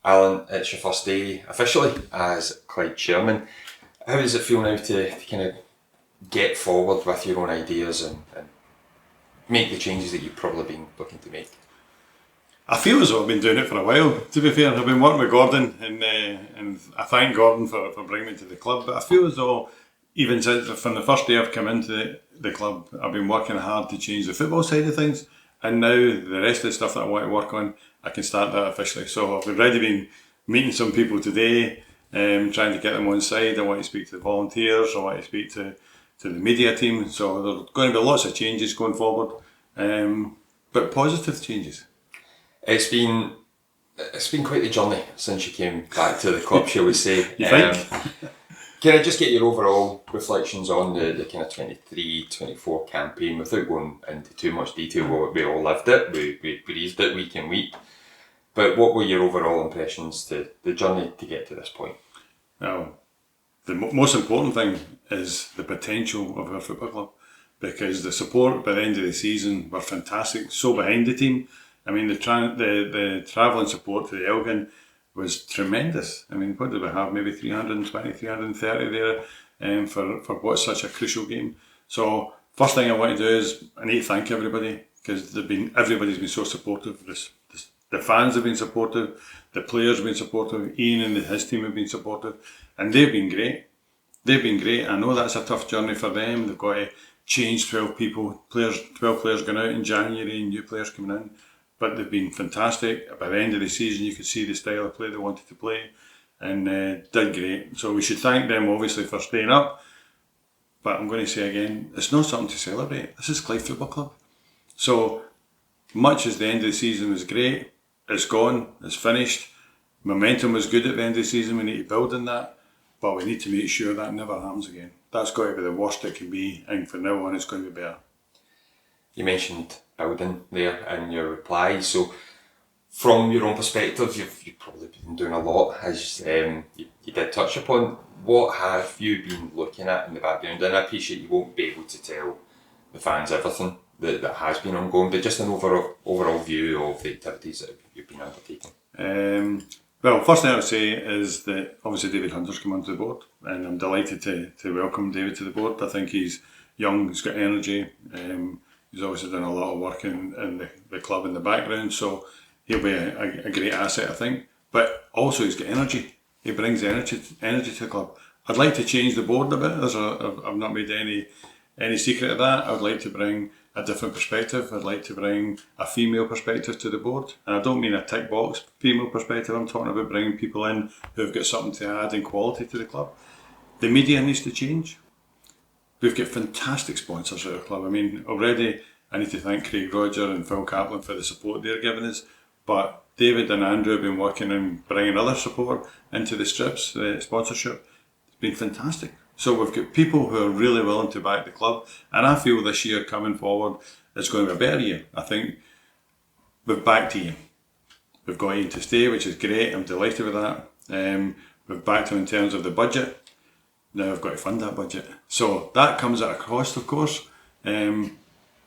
Allan, it's your first day officially as Clyde chairman. How does it feel now to kind of get forward with your own ideas and make the changes that you've probably been looking to make? I feel as though I've been doing it for a while, to be fair. I've been working with Gordon and I thank Gordon for bringing me to the club, but I feel as though even since from the first day I've come into the club, I've been working hard to change the football side of things, and now the rest of the stuff that I want to work on, I can start that officially. So I've already been meeting some people today, trying to get them on side. I want to speak to the volunteers, I want to speak to the media team, so there's going to be lots of changes going forward, but positive changes. It's been quite the journey since you came back to the club, shall we say. You think? Can I just get your overall reflections on the kind of 23-24 campaign without going into too much detail? We all lived it, we breathed it week in week. But what were your overall impressions to the journey to get to this point? Well, the most important thing is the potential of our football club, because the support by the end of the season were fantastic. So behind the team, I mean, the travelling support to the Elgin was tremendous. I mean, what did we have? Maybe 320, 330 there for what's such a crucial game. So first thing I want to do is I need to thank everybody, because everybody's been so supportive. The fans have been supportive, the players have been supportive, Ian and his team have been supportive, and they've been great. They've been great. I know that's a tough journey for them. They've got to change 12 players going out in January and new players coming in. But they've been fantastic. By the end of the season, you could see the style of play they wanted to play, and did great. So we should thank them, obviously, for staying up. But I'm going to say again, it's not something to celebrate. This is Clyde Football Club. So much as the end of the season was great, it's gone, it's finished. Momentum was good at the end of the season. We need to build on that, but we need to make sure that never happens again. That's got to be the worst it can be, and from now on, it's going to be better. You mentioned building there in your reply. So from your own perspective, you've probably been doing a lot, as you did touch upon. What have you been looking at in the background? And I appreciate you won't be able to tell the fans everything that has been ongoing, but just an overall view of the activities that you've been undertaking. Well, first thing I would say is that obviously David Hunter's come onto the board, and I'm delighted to welcome David to the board. I think he's young, he's got energy. He's obviously done a lot of work in the club in the background, so he'll be a great asset, I think. But also he's got energy. He brings energy to the club. I'd like to change the board a bit. I've not made any secret of that. I'd like to bring a different perspective. I'd like to bring a female perspective to the board. And I don't mean a tick box female perspective. I'm talking about bringing people in who've got something to add in quality to the club. The media needs to change. We've got fantastic sponsors at our club. I mean, already I need to thank Craig Roger and Phil Kaplan for the support they're giving us, but David and Andrew have been working on bringing other support into the strips, the sponsorship. It's been fantastic. So we've got people who are really willing to back the club, and I feel this year coming forward it's going to be a better year. I think we've backed Ian. We've got Ian to stay, which is great. I'm delighted with that. We've backed him in terms of the budget. Now I've got to fund that budget. So that comes at a cost, of course. But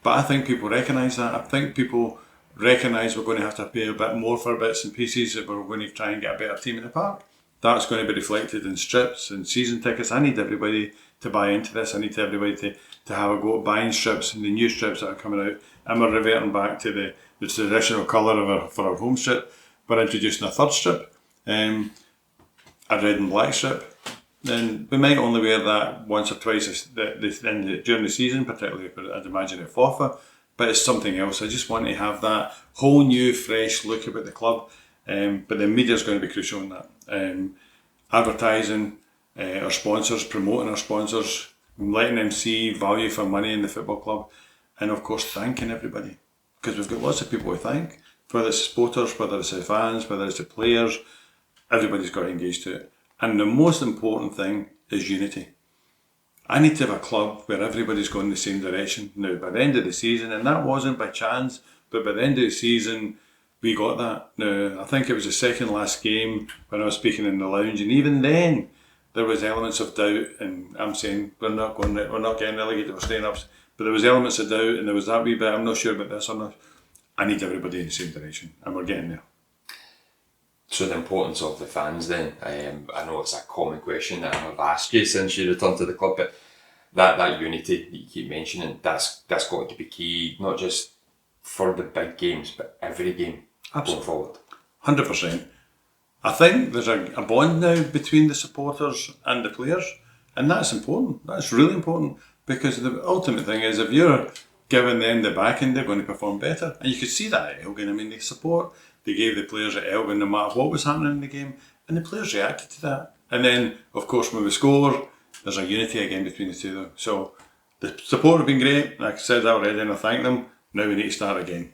I think people recognise that. I think people recognise we're going to have to pay a bit more for bits and pieces if we're going to try and get a better team in the park. That's going to be reflected in strips and season tickets. I need everybody to buy into this. I need everybody to have a go at buying strips and the new strips that are coming out. And we're reverting back to the traditional colour for our home strip. We're introducing a third strip, a red and black strip. Then we might only wear that once or twice during the season, particularly I'd imagine at FOFA, but it's something else. I just want to have that whole new fresh look about the club, but the media's going to be crucial in that. Advertising, our sponsors, promoting our sponsors, letting them see value for money in the football club, and of course thanking everybody, because we've got lots of people to thank, whether it's supporters, whether it's the fans, whether it's the players. Everybody's got to engage to it. And the most important thing is unity. I need to have a club where everybody's going the same direction. Now, by the end of the season, and that wasn't by chance, but by the end of the season, we got that. Now, I think it was the second last game when I was speaking in the lounge, and even then, there was elements of doubt, and I'm saying, we're not getting relegated, we're staying up, but there was elements of doubt, and there was that wee bit, I'm not sure about this or not. I need everybody in the same direction, and we're getting there. So the importance of the fans then, I know it's a common question that I've asked you since you returned to the club, but that unity that you keep mentioning, that's got to be key, not just for the big games, but every game going forward. 100%. I think there's a bond now between the supporters and the players, and that's important. That's really important, because the ultimate thing is, if you're giving them the backing, they're going to perform better. And you could see that at Elgin. I mean, they gave the players at Elgin no matter what was happening in the game, and the players reacted to that. And then, of course, when we score, there's a unity again between the two of them. So the support have been great. Like I said that already, and I thank them. Now we need to start again.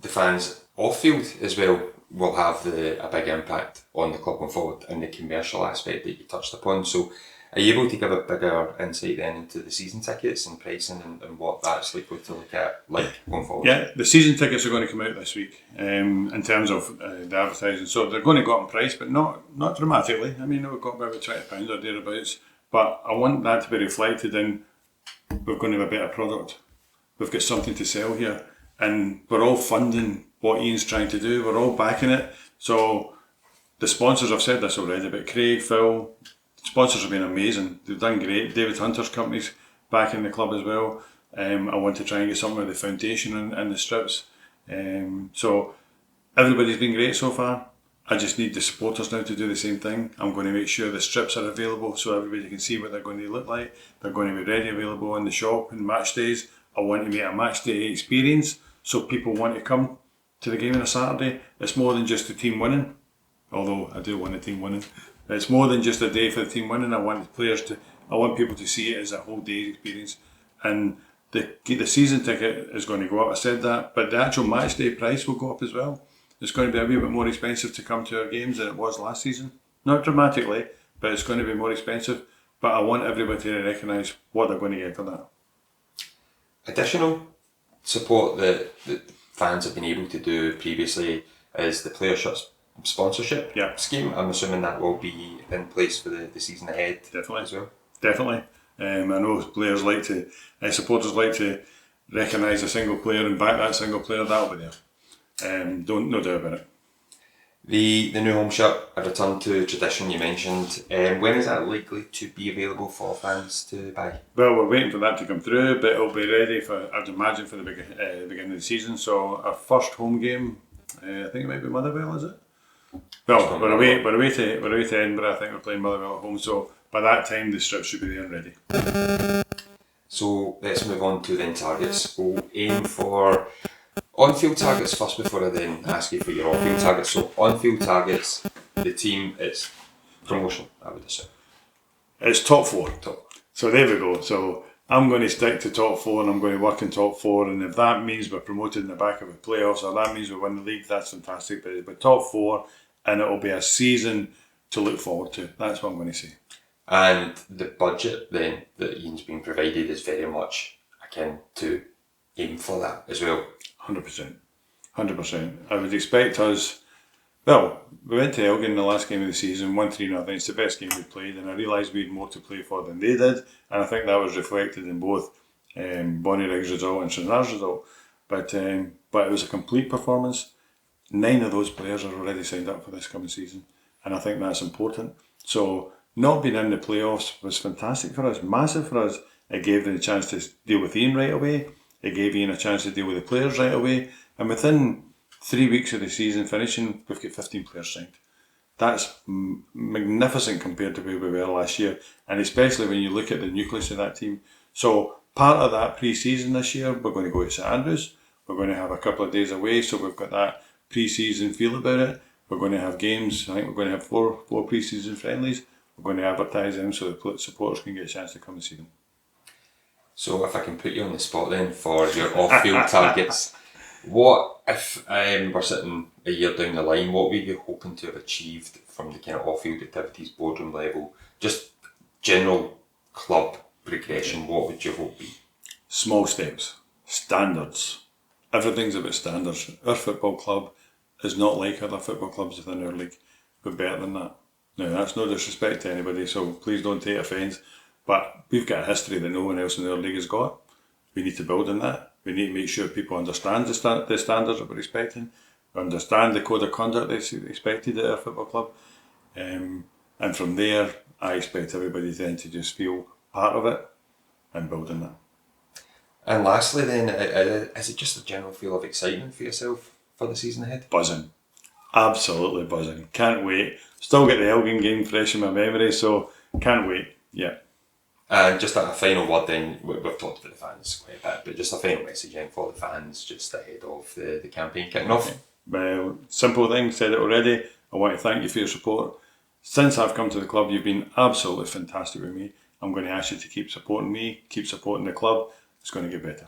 The fans off field as well will have a big impact on the club going forward, and the commercial aspect that you touched upon. So are you able to give a bigger insight then into the season tickets and pricing and what that's likely to look at like going forward? Yeah, the season tickets are going to come out this week in terms of the advertising. So they're going to go up in price, but not dramatically. I mean, we've got about £20 or thereabouts. But I want that to be reflected in we're going to have a better product. We've got something to sell here. And we're all funding what Ian's trying to do. We're all backing it. So the sponsors, I've said this already, but Craig, Phil, sponsors have been amazing. They've done great. David Hunter's company's backing the club as well. I want to try and get something with the foundation and the strips. So everybody's been great so far. I just need the supporters now to do the same thing. I'm going to make sure the strips are available so everybody can see what they're going to look like. They're going to be ready, available in the shop in match days. I want to make a match day experience so people want to come to the game on a Saturday. It's more than just the team winning, although I do want the team winning. It's more than just a day for the team winning. I want people to see it as a whole day's experience. And the season ticket is going to go up. I said that, but the actual match day price will go up as well. It's going to be a wee bit more expensive to come to our games than it was last season. Not dramatically, but it's going to be more expensive. But I want everybody to recognise what they're going to get for that. Additional support that fans have been able to do previously is the player shirts sponsorship scheme. I'm assuming that will be in place for the season ahead. Definitely as well. Definitely. I know players supporters like to recognise a single player and back that single player. That'll be there. No doubt about it. The new home shirt, a return to tradition you mentioned. When is that likely to be available for fans to buy? Well, we're waiting for that to come through, but it'll be ready for, I'd imagine, for the beginning of the season. So our first home game, I think it might be Motherwell, is it? Well, we're away to Edinburgh. I think we're playing Motherwell at home. So by that time, the strips should be there and ready. So let's move on to then targets. We'll aim for on-field targets first before I then ask you for your off-field targets. So on-field targets, the team, it's promotion, I would assume. It's top four. So there we go. So I'm going to stick to top four and I'm going to work in top four. And if that means we're promoted in the back of the playoffs or that means we win the league, that's fantastic. But top four, and it'll be a season to look forward to. That's what I'm going to say. And the budget then that Ian's been provided is very much akin to aim for that as well. 100%. I would expect us. Well, we went to Elgin in the last game of the season, 1-3-0. It's the best game we played, and I realised we had more to play for than they did, and I think that was reflected in both Bonnie Riggs' result and Stranraer's result. But it was a complete performance. 9 of those players are already signed up for this coming season, and I think that's important. So not being in the playoffs was fantastic for us, massive for us. It gave them a chance to deal with Ian right away. It gave Ian a chance to deal with the players right away. And within 3 weeks of the season finishing, we've got 15 players signed. That's magnificent compared to where we were last year. And especially when you look at the nucleus of that team. So part of that pre-season this year, we're going to go to St Andrews. We're going to have a couple of days away. So we've got that pre-season feel about it. We're going to have games. I think we're going to have four pre-season friendlies. We're going to advertise them so the supporters can get a chance to come and see them. So if I can put you on the spot then for your off-field targets, what if we're sitting a year down the line, what were you hoping to have achieved from the kind of off-field activities, boardroom level, just general club progression, what would your hope be? Small steps, standards. Everything's about standards. Our football club is not like other football clubs within our league. We're better than that. Now, that's no disrespect to anybody, so please don't take offence. But we've got a history that no one else in our league has got. We need to build on that. We need to make sure people understand the standards that we're expecting. understand the code of conduct that's expected at our football club. And from there, I expect everybody then to just feel part of it and build on that. And lastly then, is it just a general feel of excitement for yourself for the season ahead? Buzzing. Absolutely buzzing. Can't wait. Still get the Elgin game fresh in my memory, so can't wait. Yeah. And just a final word then, we've talked about the fans quite a bit, but just a final message then for the fans just ahead of the campaign kicking off. Well, simple thing, said it already. I want to thank you for your support. Since I've come to the club, you've been absolutely fantastic with me. I'm going to ask you to keep supporting me, keep supporting the club. It's going to get better.